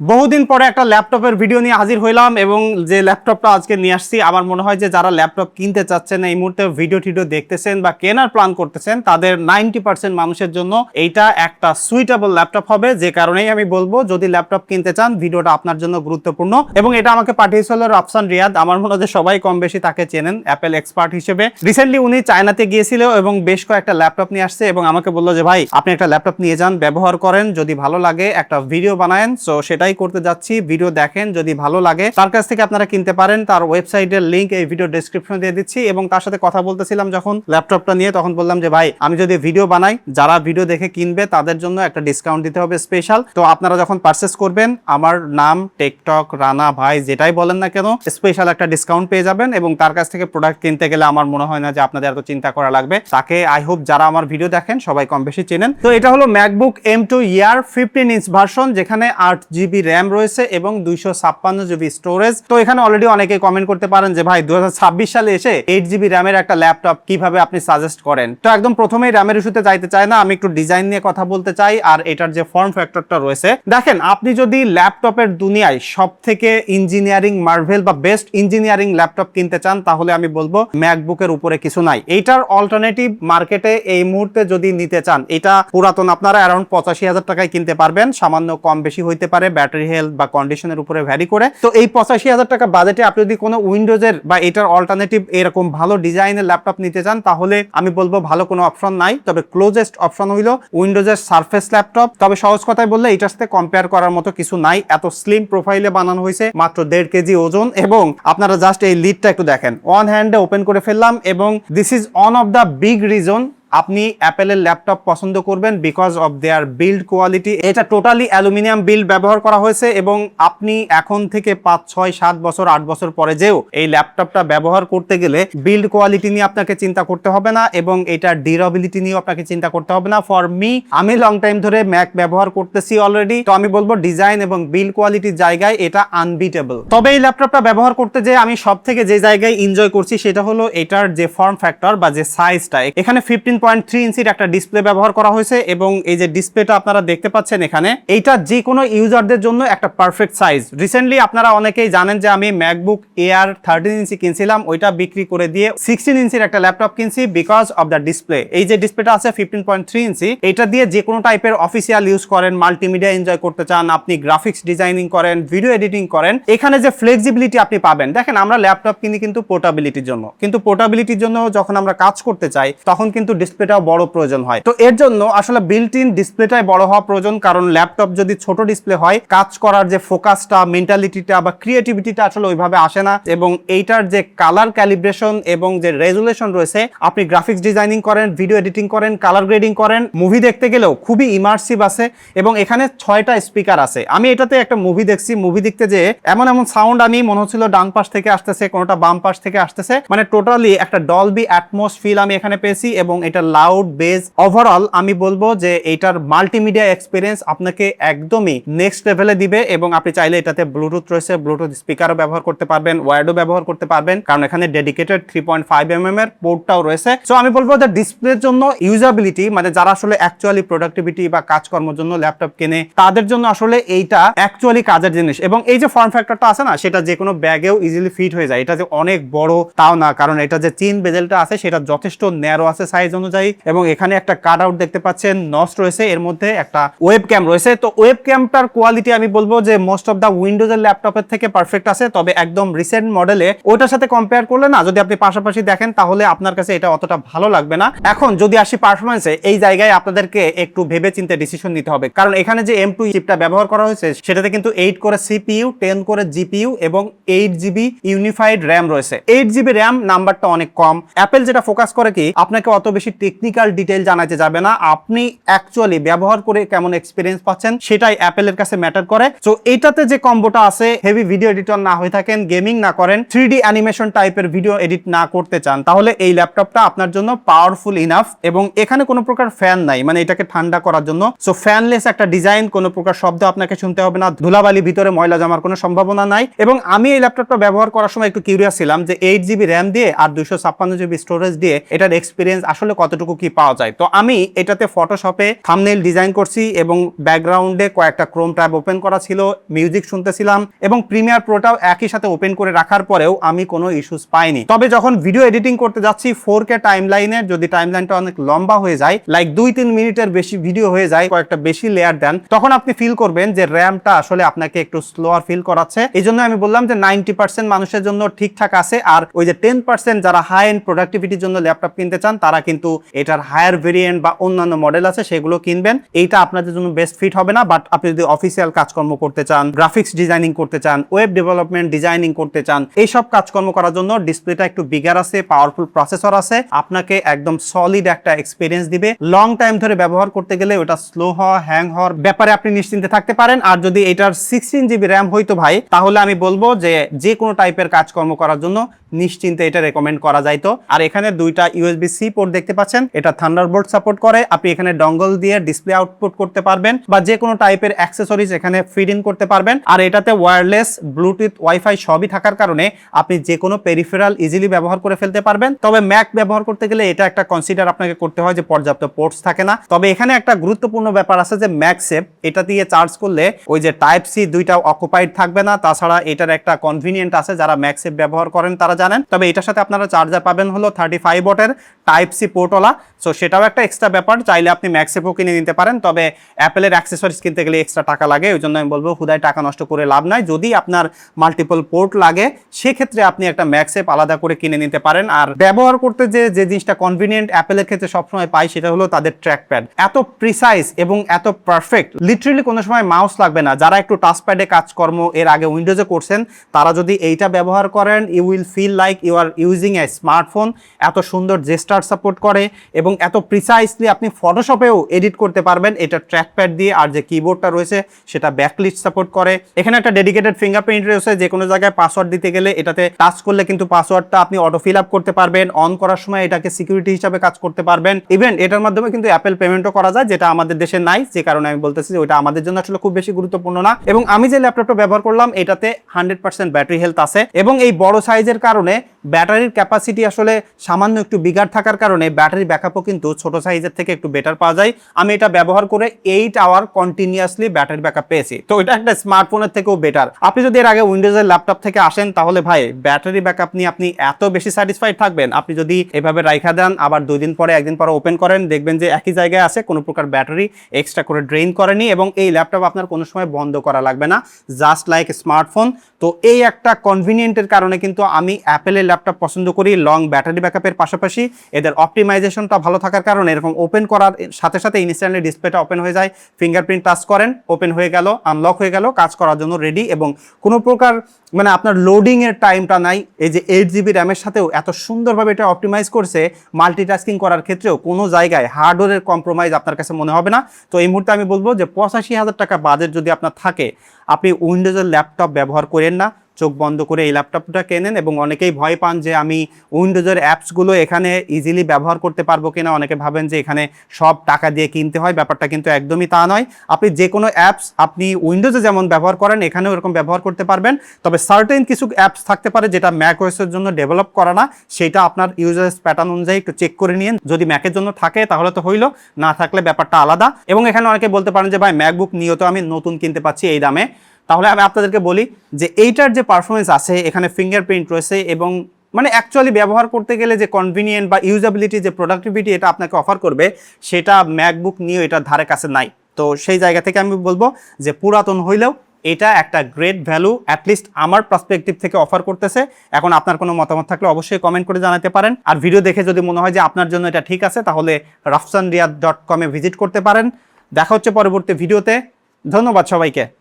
বহুদিন পরে একটা ল্যাপটপের ভিডিও নিয়ে হাজির হইলাম এবং যে ল্যাপটপটা আজকে নিয়ে আসছি আমার মনে হয় যে যারা ল্যাপটপ কিনতে চাচ্ছেন এই মুহূর্তে ভিডিও দেখতেছেন বা কেনার প্ল্যান করতেছেন তাদের 90% মানুষের জন্য এইটা একটা সুইটেবল ল্যাপটপ হবে। যে কারণেই আমি বলবো যদি ল্যাপটপ কিনতে চান ভিডিওটা আপনার জন্য গুরুত্বপূর্ণ। এবং এটা আমাকে পাঠিয়েছিল রাফসান রিয়াদ, আমার মনে হয় যে সবাই কম বেশি তাকে চেনেন অ্যাপেল এক্সপার্ট হিসেবে। রিসেন্টলি উনি চায়নাতে গিয়েছিল এবং বেশ কয়েকটা ল্যাপটপ নিয়ে আসছে এবং আমাকে বললো যে ভাই আপনি একটা ল্যাপটপ নিয়ে যান, ব্যবহার করেন, যদি ভালো লাগে একটা ভিডিও বানায়েন। সো সেটাই করতে যাচ্ছি, ভিডিও দেখেন, যদি ভালো লাগে তার কাছ থেকে আপনারা কিনতে পারেন। তার ওয়েবসাইটের লিংক এই ভিডিও ডেসক্রিপশনে দিয়ে দিচ্ছি। এবং তার সাথে কথা বলতেছিলাম যখন ল্যাপটপটা নিয়ে, তখন বললাম যে ভাই আমি যদি ভিডিও বানাই, যারা ভিডিও দেখে কিনবে তাদের জন্য একটা ডিসকাউন্ট দিতে হবে স্পেশাল। তো আপনারা যখন পারচেস করবেন আমার নাম টেকটক রানা ভাই যেটাই বলেন না কেন স্পেশাল একটা ডিসকাউন্ট পেয়ে যাবেন। এবং তার কাছ থেকে প্রোডাক্ট কিনতে গেলে আমার মনে হয় না যে আপনাদের এত চিন্তা করা লাগবে। তাকে আই হোপ যারা আমার ভিডিও দেখেন সবাই কম বেশি চেনেন। তো এটা হলো ম্যাকবুক M2 ইয়ার 15 ইঞ্চ ভার্সন, যেখানে 8GB র্যাম রয়েছে এবং 256GB স্টোরেজ। তো এখানে অলরেডি অনেকে কমেন্ট করতে পারেন যে ভাই 2026 সালে এসে 8GB র্যামের একটা ল্যাপটপ কিভাবে আপনি সাজেস্ট করেন। তো একদম প্রথমেই র্যামের ইস্যুতে যাইতে চাই না, আমি একটু ডিজাইন নিয়ে কথা বলতে চাই আর এটার যে ফর্ম ফ্যাক্টরটা রয়েছে। দেখেন, আপনি যদি ল্যাপটপের দুনিয়ায় সব থেকে ইঞ্জিনিয়ারিং মার্ভেল বা বেস্ট ইঞ্জিনিয়ারিং ল্যাপটপ কিনতে চান তাহলে আমি বলবো ম্যাকবুকের উপরে কিছু নাই। এইটার অল্টারনেটিভ মার্কেটে এই মুহূর্তে যদি নিতে চান, এটা পুরাতন আপনারা অ্যারাউন্ড 85,000 টাকায় কিনতে পারবেন, সামান্য কম বেশি হইতে পারে ব্যাটারি হেলথ বা কন্ডিশনের উপরে ভ্যারি করে। তো এই 85,000 টাকা বাজেটে আপনি যদি কোনো উইন্ডোজের বা এটার অল্টারনেটিভ এরকম ভালো ডিজাইনের ল্যাপটপ নিতে চান তাহলে আমি বলবো ভালো কোনো অপশন নাই। তবে ক্লোজেস্ট অপশন হইলো উইন্ডোজের সারফেস ল্যাপটপ। তবে সহজ কথায় বললে এটার সাথে কম্পেয়ার করার মতো কিছু নাই। এত স্লিম প্রোফাইলে বানানো হয়েছে, মাত্র 1.5 কেজি ওজন। এবং আপনারা জাস্ট এই লিডটা একটু দেখেন, অন হ্যান্ডে ওপেন করে ফেললাম এবং this is one of the big reason আপনি অ্যাপেলের ল্যাপটপ পছন্দ করবেন, because of their build quality. এটা টোটালি অ্যালুমিনিয়াম বিল্ড ব্যবহার করা হয়েছে এবং আপনি এখন থেকে 5, 6, 7 বছর 8 বছর পরে যেও এই ল্যাপটপটা ব্যবহার করতে গেলে বিল্ড কোয়ালিটি নিয়ে আপনাকে চিন্তা করতে হবে না এবং এটার ডিউরেবিলিটি নিয়েও আপনাকে চিন্তা করতে হবে না। ফর মি, আমি লং টাইম ধরে ম্যাক ব্যবহার করতেছি অলরেডি, তো আমি বলবো ডিজাইন এবং বিল্ড কোয়ালিটির জায়গায় এটা আনবিটেবল। তবে এই ল্যাপটপটা ব্যবহার করতে যে আমি সব থেকে যে জায়গায় এনজয় করছি সেটা হলো এটার যে ফর্ম ফ্যাক্টর বা যে সাইজটা। এখানে 15.3 ইঞ্চির একটা ডিসপ্লে ব্যবহার করা হয়েছে এবং এই যে ডিসপ্লেটা আপনারা দেখতে পাচ্ছেন এখানে, এইটা যে কোনো ইউজারদের জন্য একটা পারফেক্ট সাইজ। রিসেন্টলি আপনারা অনেকেই জানেন যে আমি ম্যাকবুক এয়ার 13 ইঞ্চি কিনছিলাম, ওইটা বিক্রি করে দিয়ে 16 ইঞ্চির একটা ল্যাপটপ কিনছি বিকজ অফ দ্য ডিসপ্লে। এই যে ডিসপ্লেটা আছে 15.3 ইঞ্চি, এটা দিয়ে যে কোনো টাইপের অফিসিয়াল ইউজ করেন, মাল্টিমিডিয়া এনজয় করতে চান, আপনি গ্রাফিক্স ডিজাইনিং করেন, ভিডিও এডিটিং করেন, এখানে যে ফ্লেক্সিবিলিটি আপনি পাবেন। দেখেন, আমরা ল্যাপটপ কিনি কিন্তু পোর্টাবিলিটির জন্য, কিন্তু পোর্টাবিলিটির জন্য যখন আমরা কাজ করতে চাই তখন কিন্তু ডিসপ্লেটাও বড় প্রয়োজন হয়। তো এর জন্য আসলে বিল্ট ইন ডিসপ্লেটাই বড় হওয়া প্রয়োজন, কারণ ল্যাপটপ যদি ছোট ডিসপ্লে হয় কাজ করার যে ফোকাসটা, মেন্টালিটিটা বা ক্রিয়েটিভিটিটা আসলে ওইভাবে আসে না। এবং এইটার যে কালার ক্যালিব্রেশন এবং যে রেজুলেশন রয়েছে, আপনি গ্রাফিক্স ডিজাইনিং করেন, ভিডিও এডিটিং করেন, কালার গ্রেডিং করেন, মুভি দেখতে গেলেও খুবই ইমার্সিভ আছে। এবং এখানে 6টা স্পিকার আছে। আমি এটাতে একটা মুভি দেখছি, মুভি দেখতে যে এমন এমন সাউন্ড আমি মনে হচ্ছিল ডান পাশ থেকে আসতেছে, কোনোটা বাম পাশ থেকে আসতেছে, মানে টোটালি একটা ডলবি অ্যাটমস ফিল আমি এখানে পেয়েছি। এবং এটা লাউড বেস, ওভারঅল আমি বলবো যে এটার মাল্টিমিডিয়া এক্সপিরিয়েন্স আপনাকে একদমই নেক্সট লেভেলে দিবে। এবং আপনি চাইলে এটাতে ব্লুটুথ রয়েছে, ব্লুটুথ স্পিকারও ব্যবহার করতে পারবেন, ওয়্যারডও ব্যবহার করতে পারবেন, কারণ এখানে ডেডিকেটেড 3.5mm এর পোর্টটাও রয়েছে। সো আমি বলবো যে ডিসপ্লের জন্য ইউজাবিলিটি, মানে যারা আসলে অ্যাকচুয়ালি প্রোডাক্টিভিটি বা কাজকর্মের জন্য ল্যাপটপ কেনে তাদের জন্য আসলে এইটা অ্যাকচুয়ালি কাজের জিনিস। এবং এই যে ফর্ম ফ্যাক্টরটা আছে না, সেটা যে কোনো ব্যাগেও ইজিলি ফিট হয়ে যায়। এটা যে অনেক বড় তাও না, কারণ এটা যে চিন বেজেলটা আছে সেটা যথেষ্ট ন্যারো আছে সাইজ অনুযায়ী। এবং এখানে একটা কাট আউট দেখতে পাচ্ছেন, নস রয়েছে, এর মধ্যে একটা ওয়েব ক্যাম রয়েছে। তো ওয়েব ক্যামটার কোয়ালিটি আমি বলবো যে মোস্ট অফ দা উইন্ডোজের ল্যাপটপের থেকে পারফেক্ট আছে। তবে একদম রিসেন্ট মডেলে ওটার সাথে কম্পেয়ার করলে না, যদি আপনি পাশাপাশি দেখেন তাহলে আপনার কাছে এটা অতটা ভালো লাগবে না। এখন যদি আসি পারফরম্যান্সে, এই জায়গায় আপনাদেরকে একটু ভেবে চিন্তে ডিসিশন নিতে হবে, কারণ এখানে যে M2 চিপটা ব্যবহার করা হয়েছে সেটাতে কিন্তু 8 করে CPU, 10 করে GPU এবং 8GB ইউনিফাইড র্যাম রয়েছে। 8GB র্যাম নাম্বারটা অনেক কম। অ্যাপেল যেটা ফোকাস করে কি, আপনাকে অত বেশি টেকনিক্যাল ডিটেইল জানাতে যাবে না, আপনি অ্যাকচুয়ালি ব্যবহার করে কেমন এক্সপিরিয়েন্স পাচ্ছেন সেটাই অ্যাপেলের কাছে ম্যাটার করে। সো এটাতে যে কম্বোটা আছে, হেভি ভিডিও এডিটর না হয়ে থাকেন, গেমিং না করেন, 3D অ্যানিমেশন টাইপের ভিডিও এডিট না করতে চান, তাহলে এই ল্যাপটপটা আপনার জন্য পাওয়ারফুল ইনাফ। এবং এখানে কোনো প্রকার ফ্যান নাই, মানে এটাকে ঠান্ডা করার জন্য। সো ফ্যানলেস একটা ডিজাইন, কোনো প্রকার শব্দ আপনাকে শুনতে হবে না, ধুলাবালি ভিতরে ময়লা জমার কোনো সম্ভাবনা নাই। এবং আমি এই ল্যাপটপটা ব্যবহার করার সময় একটু কিউরিয়াস ছিলাম যে 8GB র্যাম দিয়ে আর 256GB স্টোরেজ দিয়ে এটার এক্সপিরিয়েন্স আসলে কত কতটুকু কি পাওয়া যায়। তো আমি এটাতে ফটোশপে থাম্বনেইল ডিজাইন করছি এবং ব্যাকগ্রাউন্ডে কয়েকটা ক্রোম ট্যাব ওপেন করা ছিল, মিউজিক শুনতেছিলাম এবং প্রিমিয়ার প্রোটাও একই সাথে ওপেন করে রাখার পরেও আমি কোনো ইস্যুস পাইনি। তবে যখন ভিডিও এডিটিং করতে যাচ্ছি 4K টাইমলাইনের, যদি টাইমলাইনটা অনেক লম্বা হয়ে যায়, লাইক 2-3 মিনিটের বেশি ভিডিও হয়ে যায়, কয়েকটা বেশি লেয়ার দেন, তখন আপনি ফিল করবেন যে র্যামটা আসলে আপনাকে একটু স্লোয়ার ফিল করাচ্ছে। এই জন্য আমি বললাম যে 90% মানুষের জন্য ঠিকঠাক আছে। আর ওই যে 10% যারা হাই এন্ড প্রোডাক্টিভিটির জন্য ল্যাপটপ কিনতে চান, তারা কিন্তু এটার হায়ার ভেরিয়েন্ট বা অন্যান্য মডেল আছে সেগুলো কিনবেন। এইটা আপনাদের জন্য বেস্ট ফিট হবে না। বাট আপনি যদি অফিসিয়াল কাজকর্ম করতে চান, গ্রাফিক্স ডিজাইনিং করতে চান, ওয়েব ডেভেলপমেন্ট ডিজাইনিং করতে চান, এইসব কাজকর্ম করার জন্য ডিসপ্লেটা একটু বিগার আছে, পাওয়ারফুল প্রসেসর আছে, আপনাকে একদম সলিড একটা এক্সপিরিয়েন্স দিবে। লং টাইম ধরে ব্যবহার করতে গেলে ওটা স্লো হওয়া, হ্যাং হওয়ার ব্যাপারে আপনি নিশ্চিন্তে থাকতে পারেন। আর যদি এটার 16GB র্যাম হইতো ভাই, তাহলে আমি বলবো যে কোনো টাইপের কাজকর্ম করার জন্য নিশ্চিন্তে এটা রেকমেন্ড করা যাইতো। আর এখানে দুইটা USB-C পোর্ট দেখতে পাচ্ছেন, এটা থান্ডারবোল্ট সাপোর্ট করে। আপনি এখানে ডঙ্গল দিয়ে ডিসপ্লে আউটপুট করতে পারবেন বা যে কোনো টাইপের অ্যাক্সেসরিজ এখানে ফিড ইন করতে পারবেন। আর এটাতে ওয়্যারলেস, ব্লুটুথ, ওয়াইফাই সবই থাকার কারণে আপনি যে কোনো পেরিফেরাল ইজিলি ব্যবহার করে ফেলতে পারবেন। তবে ম্যাক ব্যবহার করতে গেলে এটা একটা কনসিডার আপনাকে করতে হয় যে পর্যাপ্ত পোর্টস থাকে না। তবে এখানে একটা গুরুত্বপূর্ণ ব্যাপার আছে যে ম্যাগসেফ, এটা দিয়ে চার্জ করলে ওই যে Type-C দুইটা অকুপাইড থাকবে না। তাছাড়া এটার একটা কনভিনিয়েন্ট আছে, যারা ম্যাগসেফ ব্যবহার করেন তারা জানেন। তবে এটার সাথে আপনারা চার্জার পাবেন হলো 35 ওয়াটের Type-C পোর্টওয়ালা। সো সেটাও একটা এক্সট্রা ব্যাপার, চাইলে আপনি ম্যাগসেফও কিনে নিতে পারেন। তবে অ্যাপেলের অ্যাক্সেসরিজ কিনতে গেলে এক্সট্রা টাকা লাগে, ওই জন্য আমি বলবো হুদায় টাকা নষ্ট করে লাভ নাই। যদি আপনার মাল্টিপল পোর্ট লাগে সেক্ষেত্রে আপনি একটা ম্যাগসেফ আলাদা করে কিনে নিতে পারেন। আর ব্যবহার করতে যে জিনিসটা কনভিনিয়েন্ট অ্যাপেলের ক্ষেত্রে সবসময় পাই, সেটা হলো তাদের ট্র্যাকপ্যাড। এত প্রিসাইজ এবং এত পারফেক্ট, লিটারেলি কোনো সময় মাউস লাগবে না। যারা একটু টাচপ্যাডে কাজকর্ম এর আগে উইন্ডোজে করছেন, তারা যদি এইটা ব্যবহার করেন, you will feel like you are using a smartphone. এত সুন্দর জেস্টার সাপোর্ট করে এবং এত প্রিসাইসলি আপনি ফটোশপেও এডিট করতে পারবেন এটা ট্র্যাকপ্যাড দিয়ে। আর যে কিবোর্ডটা রয়েছে সেটা ব্যাকলিস্ট সাপোর্ট করে। এখানে একটা ডেডিকেটেড ফিঙ্গারপ্রিন্ট রয়েছে, যে কোনো জায়গায় পাসওয়ার্ড দিতে গেলে এটাতে টাচ করলে কিন্তু পাসওয়ার্ডটা আপনি অটো ফিল আপ করতে পারবেন। অন করার সময় এটাকে সিকিউরিটি হিসাবে কাজ করতে পারবেন। ইভেন এটার মাধ্যমে কিন্তু অ্যাপেল পেমেন্টও করা যায়, যেটা আমাদের দেশে নাই, যে কারণে আমি বলতেছি যে ওইটা আমাদের জন্য আসলে খুব বেশি গুরুত্বপূর্ণ না। এবং আমি যে ল্যাপটপটা ব্যবহার করলাম এটাতে 100% ব্যাটারি হেলথ আছে এবং এই বড় সাইজের কারণে ব্যাটারির ক্যাপাসিটি আসলে সামান্য একটু বিগার থাকার কারণে ব্যাটারি ব্যাকআপও কিন্তু ছোট সাইজের থেকে একটু বেটার পাওয়া যায়। আমি এটা ব্যবহার করে 8 আওয়ার কন্টিনিউয়াসলি ব্যাটারি ব্যাকআপ পেয়েছি। তো এটা একটা স্মার্টফোনের থেকেও বেটার। আপনি যদি এর আগে উইন্ডোজের ল্যাপটপ থেকে আসেন, তাহলে ভাই ব্যাটারি ব্যাকআপ নিয়ে আপনি এত বেশি স্যাটিসফাইড থাকবেন। আপনি যদি এভাবে রাইখা দেন, আবার 2 দিন পরে 1 দিন পরে ওপেন করেন, দেখবেন যে একই জায়গায় আছে, কোনো প্রকার ব্যাটারি এক্সট্রা করে ড্রেইন করেনি এবং এই ল্যাপটপ আপনার কোনো সময় বন্ধ করা লাগবে না, জাস্ট লাইক স্মার্টফোন। তো এই একটা কনভিনিয়েন্টের কারণে কিন্তু আমি অ্যাপেলের ল্যাপটপ পছন্দ করি। লং ব্যাটারি ব্যাকআপের পাশাপাশি এদের অপটিমাইজেশনটা ভালো থাকার কারণে এরকম ওপেন করার সাথে সাথে ইনস্ট্যান্টলি ডিসপ্লেটা ওপেন হয়ে যায়। ফিঙ্গারপ্রিন্ট টাচ করেন, ওপেন হয়ে গেল, আনলক হয়ে গেল, কাজ করার জন্য রেডি। এবং কোনো প্রকার মানে আপনার লোডিং এর টাইমটা নাই। এই যে 8GB র্যামের সাথেও এত সুন্দরভাবে এটা অপটিমাইজ করছে, মাল্টিটাস্কিং করার ক্ষেত্রেও কোনো জায়গায় হার্ডওয়্যারের কম্প্রোমাইজ আপনার কাছে মনে হবে না। তো এই মুহূর্তে আমি বলবো যে 85,000 টাকা বাজেট যদি আপনার থাকে, আপনি উইন্ডোজের ল্যাপটপ ব্যবহার করেন না, চোখ বন্ধ করে এই ল্যাপটপটা কেনেন। এবং অনেকেই ভয় পান যে আমি উইন্ডোজের অ্যাপসগুলো এখানে ইজিলি ব্যবহার করতে পারবো কিনা। অনেকে ভাবেন যে এখানে সব টাকা দিয়ে কিনতে হয়, ব্যাপারটা কিন্তু একদমই তা নয়। আপনি যে কোনো অ্যাপস আপনি উইন্ডোজে যেমন ব্যবহার করেন এখানেও এরকম ব্যবহার করতে পারবেন। তবে সার্টেন কিছু অ্যাপস থাকতে পারে যেটা ম্যাক ওএসের জন্য ডেভেলপ করা না, সেটা আপনার ইউজার্স প্যাটার্ন অনুযায়ী একটু চেক করে নিন। যদি ম্যাকের জন্য থাকে তাহলে তো হইলো, না থাকলে ব্যাপারটা আলাদা। এবং এখানে অনেকে বলতে পারেন যে ভাই ম্যাকবুক নিয়েও তো আমি নতুন কিনতে পাচ্ছি এই দামে। তাহলে আমি আপনাদেরকে বলি যে এইটার যে পারফরমেন্স আছে, এখানে ফিঙ্গারপ্রিন্ট রয়েছে এবং মানে অ্যাকচুয়ালি ব্যবহার করতে গেলে যে কনভিনিয়েন্ট বা ইউজাবিলিটি, যে প্রোডাক্টিভিটি এটা আপনাকে অফার করবে, সেটা ম্যাকবুক নিয়েও এটার ধারে কাছে নাই। তো সেই জায়গা থেকে আমি বলবো যে পুরাতন হইলেও এটা একটা গ্রেট ভ্যালু অ্যাটলিস্ট আমার পার্সপেক্টিভ থেকে অফার করতেছে। এখন আপনার কোনো মতামত থাকলে অবশ্যই কমেন্ট করে জানাতে পারেন। আর ভিডিও দেখে যদি মনে হয় যে আপনার জন্য এটা ঠিক আছে, তাহলে rafsanriyad.com-এ ভিজিট করতে পারেন। দেখা হচ্ছে পরবর্তী ভিডিওতে। ধন্যবাদ সবাইকে।